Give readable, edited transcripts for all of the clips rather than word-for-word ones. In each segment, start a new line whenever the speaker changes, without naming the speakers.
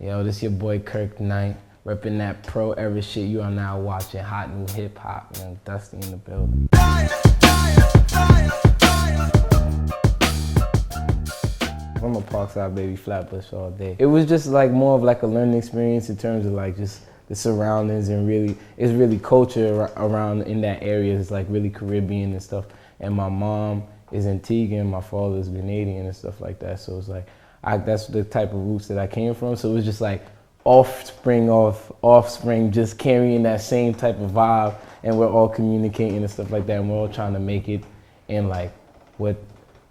Yo, this your boy Kirk Knight, repping that pro era shit. You are now watching Hot New Hip Hop, man. Dusty in the building. I'm a Parkside baby, Flatbush all day. It was just like more of like a learning experience in terms of like just the surroundings, and really, it's really culture around in that area. It's like really Caribbean and stuff. And my mom is Antiguan, my father is Grenadian and stuff like that. So it's like, that's the type of roots that I came from. So it was just like offspring, just carrying that same type of vibe, and we're all communicating and stuff like that. And we're all trying to make it in like what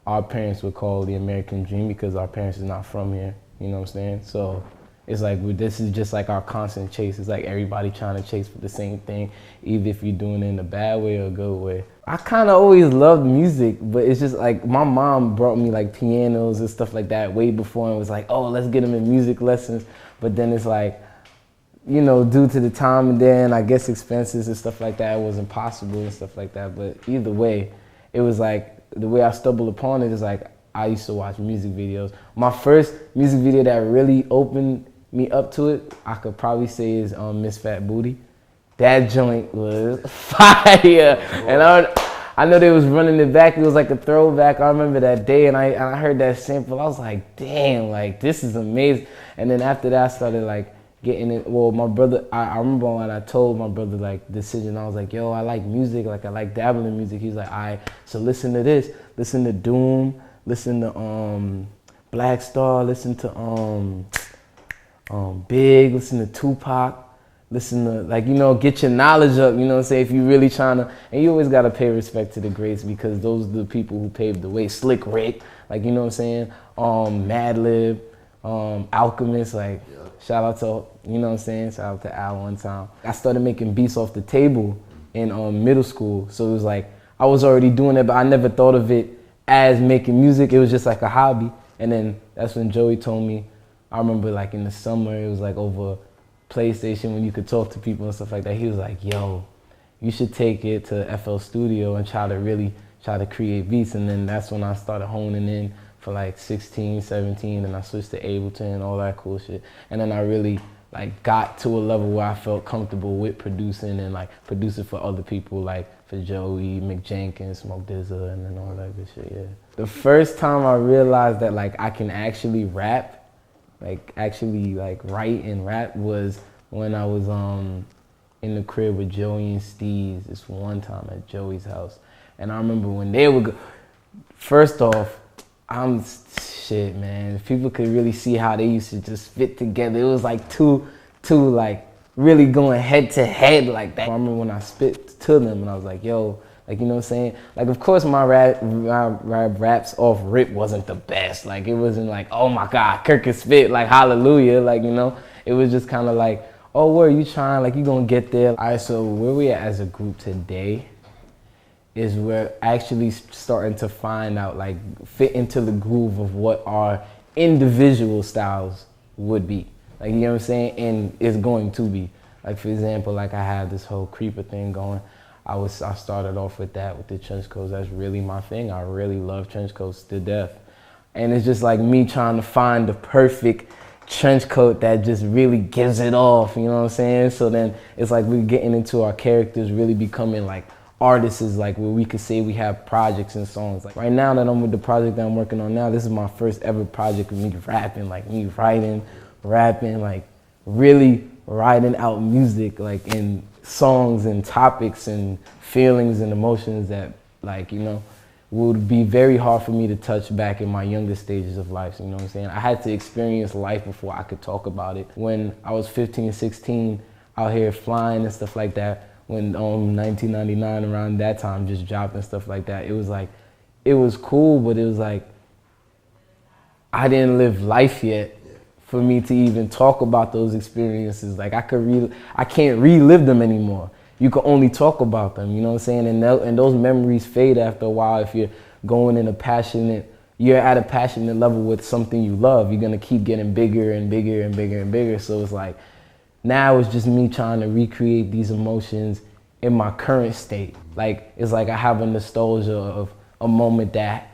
our parents would call the American dream, because our parents is not from here, you know what I'm saying? So it's like, this is just like our constant chase. It's like everybody trying to chase for the same thing, either if you're doing it in a bad way or a good way. I kind of always loved music, but it's just like my mom brought me like pianos and stuff like that way before, and was like, oh, let's get them in music lessons. But then it's like, you know, due to the time and then I guess expenses and stuff like that, it wasn't possible and stuff like that. But either way, it was like, the way I stumbled upon it is like, I used to watch music videos. My first music video that really opened me up to it, I could probably say, is Miss Fat Booty. That joint was fire. And I know they was running it back. It was like a throwback. I remember that day, and I heard that sample. I was like, damn, like this is amazing. And then after that, I started like getting it. Well, my brother, I remember when I told my brother like the decision, I was like, yo, I like music, like I like dabbling in music. He's like, all right, so listen to this. Listen to Doom, listen to Black Star, listen to Big, listen to Tupac, listen to, like, you know, get your knowledge up, you know what I'm saying, if you really trying to, and you always got to pay respect to the greats, because those are the people who paved the way. Slick Rick, like, you know what I'm saying, Madlib, Alchemist, like, yeah. Shout out to, you know what I'm saying, shout out to Al one time. I started making beats off the table in middle school, so it was like, I was already doing it, but I never thought of it as making music. It was just like a hobby. And then that's when Joey told me, I remember like in the summer, it was like over PlayStation when you could talk to people and stuff like that. He was like, yo, you should take it to FL Studio and try to create beats. And then that's when I started honing in for like 16, 17, and I switched to Ableton and all that cool shit. And then I really like got to a level where I felt comfortable with producing, and like producing for other people, like for Joey, Mick Jenkins, Smoke DZA, and then all that good shit, yeah. The first time I realized that like I can actually rap, like actually like write and rap, was when I was in the crib with Joey and Steez this one time at Joey's house. And I remember when they would go, first off, shit, man, if people could really see how they used to just fit together. It was like two like really going head to head like that. I remember when I spit to them and I was like, yo, like, you know what I'm saying? Like, of course my raps off rip wasn't the best. Like, it wasn't like, oh my God, Kirk can spit, like hallelujah, like, you know? It was just kind of like, oh, where you trying? Like, you gonna get there. All right, so where we at as a group today is we're actually starting to find out, like, fit into the groove of what our individual styles would be. Like, you know what I'm saying? And it's going to be. Like, for example, like I had this whole creeper thing going. I started off with that, with the trench coats. That's really my thing. I really love trench coats to death. And it's just like me trying to find the perfect trench coat that just really gives it off, you know what I'm saying? So then it's like we're getting into our characters, really becoming like artists, is like where we could say we have projects and songs. Like right now that I'm with the project that I'm working on now, this is my first ever project with me rapping, like me writing, rapping, like really writing out music, like in songs and topics and feelings and emotions that, like, you know, would be very hard for me to touch back in my younger stages of life, you know what I'm saying? I had to experience life before I could talk about it. When I was 15, 16, out here flying and stuff like that, when 1999, around that time, just dropped and stuff like that, it was like, it was cool, but it was like, I didn't live life yet for me to even talk about those experiences. Like, I can't relive them anymore. You can only talk about them, you know what I'm saying? And those memories fade after a while. If you're going in you're at a passionate level with something you love, you're gonna keep getting bigger and bigger and bigger and bigger. So it's like, now it's just me trying to recreate these emotions in my current state. Like, it's like I have a nostalgia of a moment that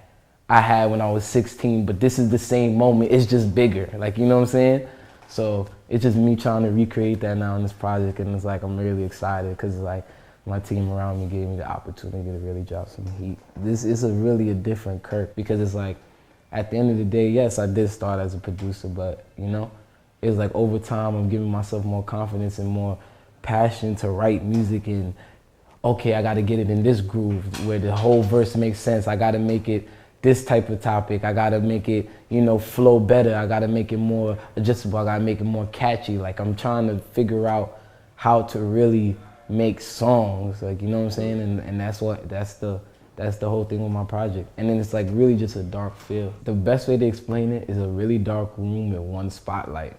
I had when I was 16, but this is the same moment, it's just bigger. Like, you know what I'm saying? So it's just me trying to recreate that now in this project, and it's like I'm really excited because it's like my team around me gave me the opportunity to really drop some heat. This is really a different Kirk because it's like at the end of the day, yes, I did start as a producer, but you know, it's like over time I'm giving myself more confidence and more passion to write music, and okay, I gotta get it in this groove where the whole verse makes sense. I gotta make it this type of topic. I gotta make it, you know, flow better. I gotta make it more adjustable. I gotta make it more catchy. Like I'm trying to figure out how to really make songs, like, you know what I'm saying? And that's the whole thing with my project. And then it's like really just a dark feel. The best way to explain it is a really dark room with one spotlight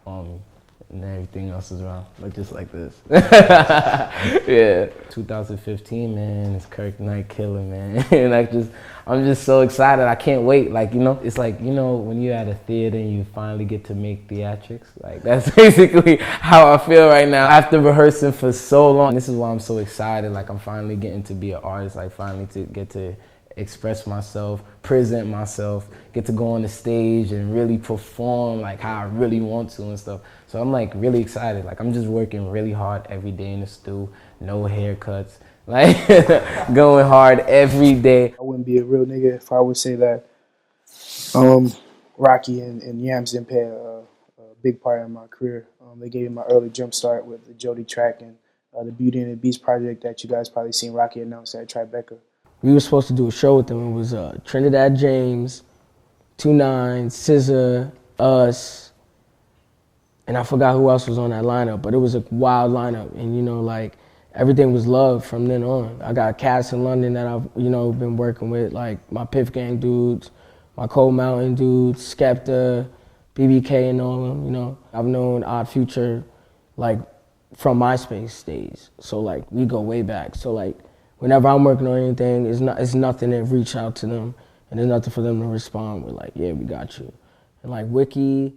on me, and everything else is around, like just like this. Yeah. 2015, man, it's Kirk Knight killer, man. And I'm just so excited. I can't wait. Like, you know, it's like, you know, when you're at a theater and you finally get to make theatrics, like that's basically how I feel right now. After rehearsing for so long, this is why I'm so excited. Like I'm finally getting to be an artist, like finally to get to express myself, present myself, get to go on the stage and really perform like how I really want to and stuff. So I'm like really excited. Like I'm just working really hard every day in the studio, no haircuts, like going hard every day.
I wouldn't be a real nigga if I would say that Rocky and Yams didn't play a big part in my career. They gave me my early jump start with the Jody track and the Beauty and the Beast project that you guys probably seen Rocky announce at Tribeca.
We were supposed to do a show with them. It was Trinidad James, 2-9, SZA, us, and I forgot who else was on that lineup, but it was a wild lineup. And, you know, like, everything was love from then on. I got cats in London that I've, you know, been working with, like my Piff Gang dudes, my Cold Mountain dudes, Skepta, BBK and all of them, you know. I've known Odd Future, like, from MySpace days. So, like, we go way back. So, like, whenever I'm working on anything, it's nothing to reach out to them, and there's nothing for them to respond with, like, yeah, we got you. And like Wiki,